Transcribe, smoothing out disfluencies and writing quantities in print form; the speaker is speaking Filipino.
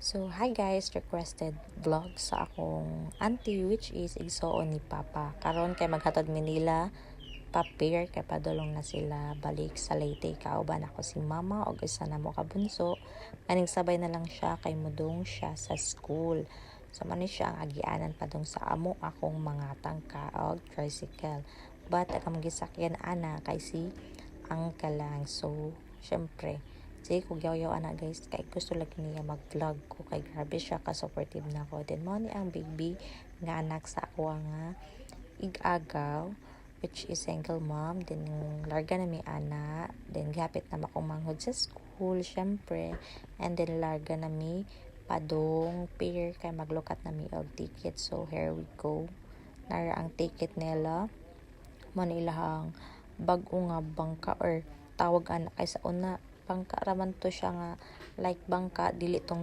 So, hi guys, requested vlog sa akong auntie which is igsoon ni Papa. Karon kay maghatod Manila, papir kay padulong na sila balik sa Leyte. Kauban ako si Mama og isa na mo kabunso. Aning sabay na lang siya kay mudong siya sa school. So, man siya ang agianan padung sa amo akong mga tangka og tricycle. But akong gisakyan ana kay si uncle lang. So, syempre, sige, kugyaw-yaw ana guys, kay gusto lagi niya mag-vlog ko, kay grabe siya ka-supportive na ko. Then mo ni ang baby nga anak sa ako nga ig-agaw, which is single mom. Then larga na mi ana, then gapit na akong manghod sa school, syempre. And then larga na mi padong pair kay maglukat na mi og ticket. So here we go. Nara ang ticket nila. Mo ilahang bag-o nga bangka or tawag ana kay sa una bangka raman to siya nga like bangka dili tong